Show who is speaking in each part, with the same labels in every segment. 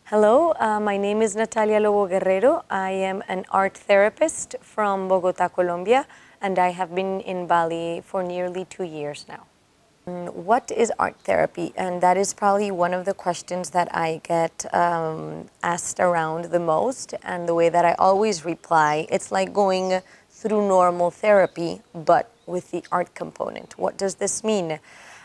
Speaker 1: Hello, my name is Natalia Guerrero. I am an art therapist from Bogota, Colombia, and I have been in Bali for nearly 2 years now. What is art therapy? And that is probably one of the questions that I get asked around the most. And the way that I always reply, it's like going through normal therapy, but with the art component. What does this mean?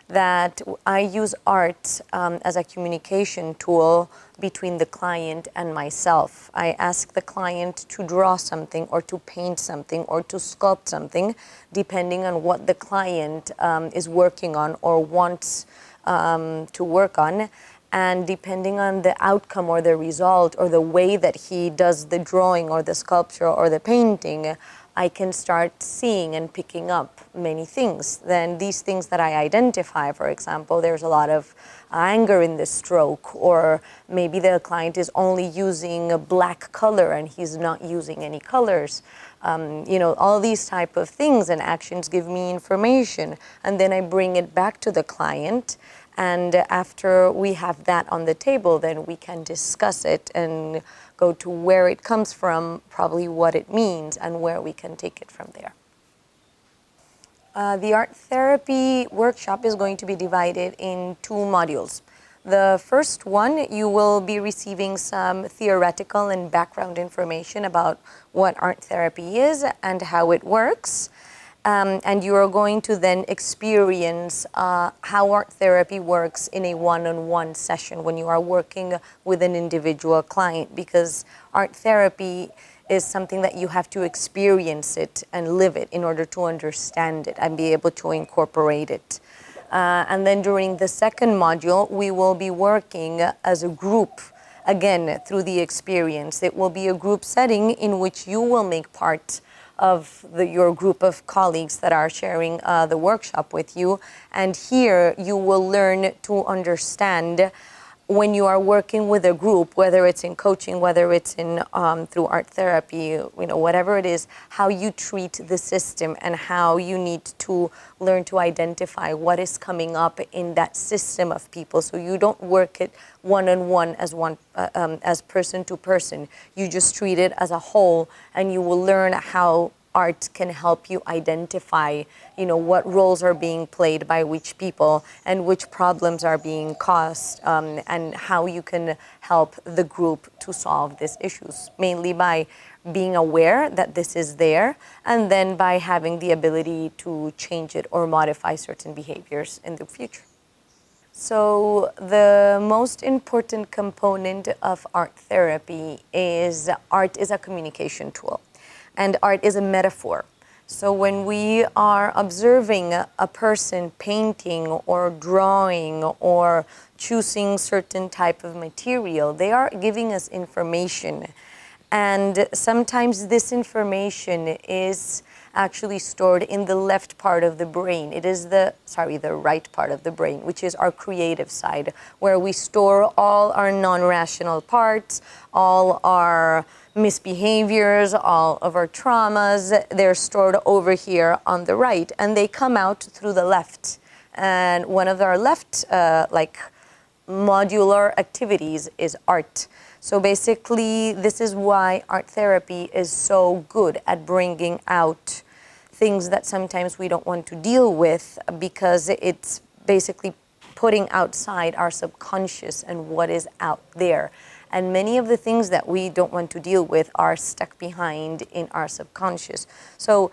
Speaker 1: That I use art as a communication tool between the client and myself. I ask the client to draw something or to paint something or to sculpt something, depending on what the client is working on or wants to work on. And depending on the outcome or the result or the way that he does the drawing or the sculpture or the painting, I can start seeing and picking up many things. Then these things that I identify, for example, there's a lot of anger in the stroke, or maybe the client is only using a black color and he's not using any colors. All these type of things and actions give me information, and then I bring it back to the client. And after we have that on the table, then we can discuss it and go to where it comes from, probably what it means, and where we can take it from there. The art therapy workshop is going to be divided in 2 modules. The first one, you will be receiving some theoretical and background information about what art therapy is and how it works. And you are going to then experience how art therapy works in a one-on-one session when you are working with an individual client, because art therapy is something that you have to experience it and live it in order to understand it and be able to incorporate it. And then during the second module, we will be working as a group, again, through the experience. It will be a group setting in which you will make part of your group of colleagues that are sharing the workshop with you. And here you will learn to understand, when you are working with a group, whether it's in coaching, whether it's in through art therapy, whatever it is, how you treat the system and how you need to learn to identify what is coming up in that system of people. So you don't work it one-on-one as person to person. You just treat it as a whole, and you will learn how art can help you identify, what roles are being played by which people and which problems are being caused, and how you can help the group to solve these issues, mainly by being aware that this is there, and then by having the ability to change it or modify certain behaviors in the future. So the most important component of art therapy is art is a communication tool. And art is a metaphor. So when we are observing a person painting or drawing or choosing certain type of material, they are giving us information. And sometimes this information is actually stored in the left part of the brain. It is the right part of the brain, which is our creative side, where we store all our non-rational parts, all our misbehaviors, all of our traumas. They're stored over here on the right, and they come out through the left. And one of our left modular activities is art. So basically, this is why art therapy is so good at bringing out things that sometimes we don't want to deal with, because it's basically putting outside our subconscious and what is out there. And many of the things that we don't want to deal with are stuck behind in our subconscious. So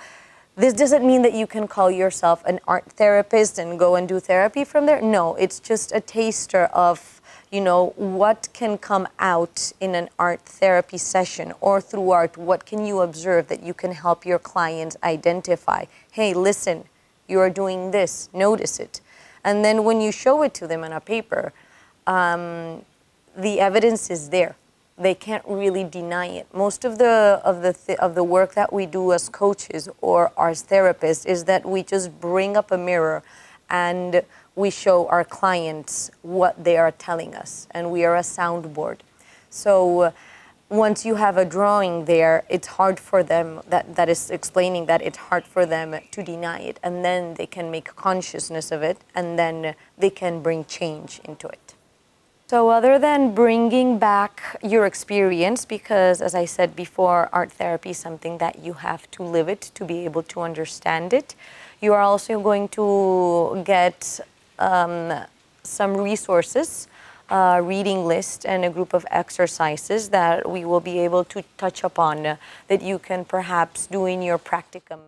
Speaker 1: this doesn't mean that you can call yourself an art therapist and go and do therapy from there. No, it's just a taster of, what can come out in an art therapy session, or through art, what can you observe that you can help your clients identify? Hey, listen, you are doing this, notice it. And then when you show it to them on a paper, the evidence is there. They can't really deny it. Most of the work that we do as coaches or as therapists is that we just bring up a mirror and we show our clients what they are telling us, and we are a soundboard. So once you have a drawing there, it's hard for them, that is explaining that it's hard for them to deny it, and then they can make consciousness of it, and then they can bring change into it. So other than bringing back your experience, because as I said before, art therapy is something that you have to live it to be able to understand it, you are also going to get some resources, reading list, and a group of exercises that we will be able to touch upon that you can perhaps do in your practicum.